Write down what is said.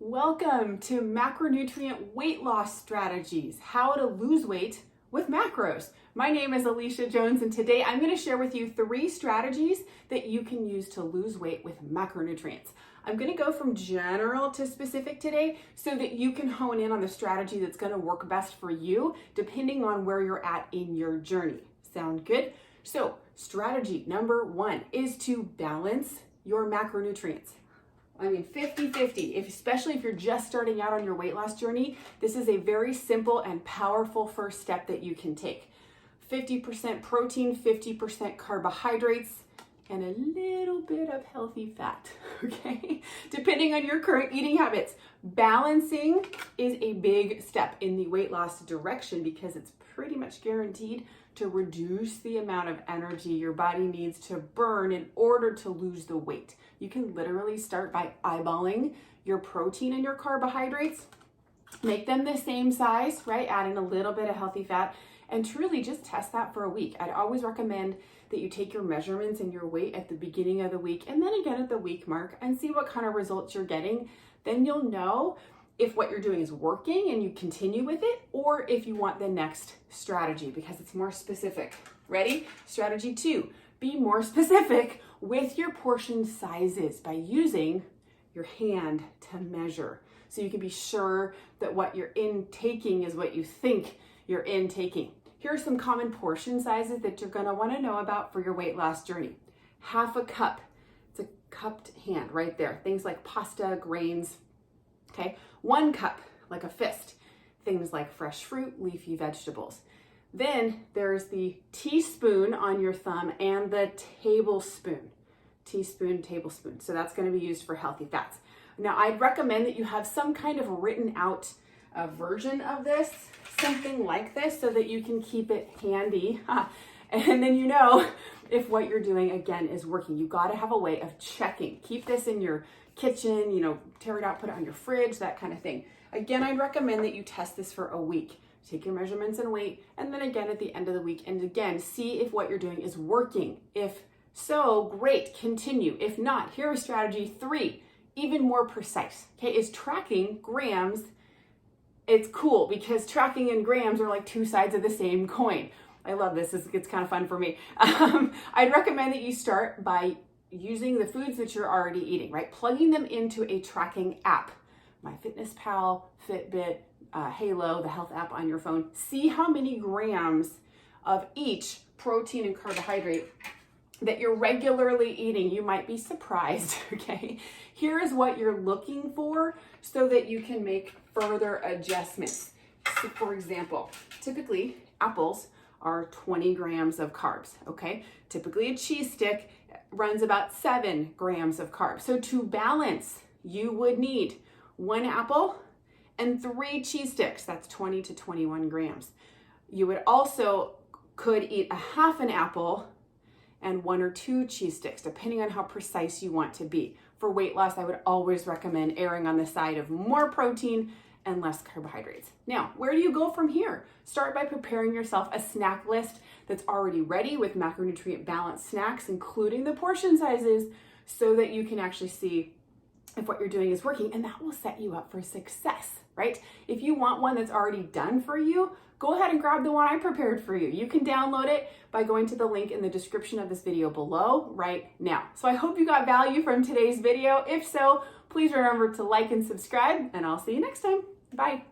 Welcome to Macronutrient Weight Loss Strategies, how to lose weight with macros. My name is Alicia Jones, and today I'm going to share with you 3 strategies that you can use to lose weight with macronutrients. I'm going to go from general to specific today so that you can hone in on the strategy that's going to work best for you depending on where you're at in your journey. Sound good? So, strategy number 1 is to balance your macronutrients. 50-50, especially if you're just starting out on your weight loss journey, this is a very simple and powerful first step that you can take. 50% protein, 50% carbohydrates, and a little bit of healthy fat, okay? Depending on your current eating habits. Balancing is a big step in the weight loss direction because it's pretty much guaranteed to reduce the amount of energy your body needs to burn in order to lose the weight. You can literally start by eyeballing your protein and your carbohydrates, make them the same size, right? Add in a little bit of healthy fat, and truly just test that for a week. I'd always recommend that you take your measurements and your weight at the beginning of the week and then again at the week mark and see what kind of results you're getting. Then you'll know if what you're doing is working and you continue with it, or if you want the next strategy because it's more specific. Ready? Strategy 2, be more specific with your portion sizes by using your hand to measure. So you can be sure that what you're intaking is what you think you're intaking. Here are some common portion sizes that you're gonna wanna know about for your weight loss journey. Half a cup, it's a cupped hand right there. Things like pasta, grains, okay? 1 cup, like a fist, things like fresh fruit, leafy vegetables. Then there's the teaspoon on your thumb and the tablespoon. Teaspoon, tablespoon. So that's going to be used for healthy fats. Now, I'd recommend that you have some kind of written out version of this, something like this, so that you can keep it handy. And then you know if what you're doing, again, is working. You got to have a way of checking. Keep this in your kitchen, tear it out, put it on your fridge, that kind of thing. Again, I'd recommend that you test this for a week. Take your measurements and weight, and then again at the end of the week, and again, see if what you're doing is working. If so, great, continue. If not, here is strategy 3, even more precise, okay, is tracking grams. It's cool because tracking in grams are like 2 sides of the same coin. I love this, it's kind of fun for me. I'd recommend that you start by using the foods that you're already eating, right? Plugging them into a tracking app. MyFitnessPal, Fitbit, Halo, the health app on your phone. See how many grams of each protein and carbohydrate that you're regularly eating. You might be surprised, okay? Here is what you're looking for so that you can make further adjustments. So for example, typically apples are 20 grams of carbs, okay? Typically a cheese stick runs about 7 grams of carbs. So to balance, you would need 1 apple and 3 cheese sticks. That's 20 to 21 grams. You would also could eat a half an apple and 1 or 2 cheese sticks, depending on how precise you want to be. For weight loss, I would always recommend erring on the side of more protein and less carbohydrates. Now, where do you go from here? Start by preparing yourself a snack list that's already ready with macronutrient balanced snacks, including the portion sizes, so that you can actually see if what you're doing is working, and that will set you up for success, right? If you want one that's already done for you, go ahead and grab the one I prepared for you. You can download it by going to the link in the description of this video below right now. So I hope you got value from today's video. If so, please remember to like and subscribe, and I'll see you next time. Bye.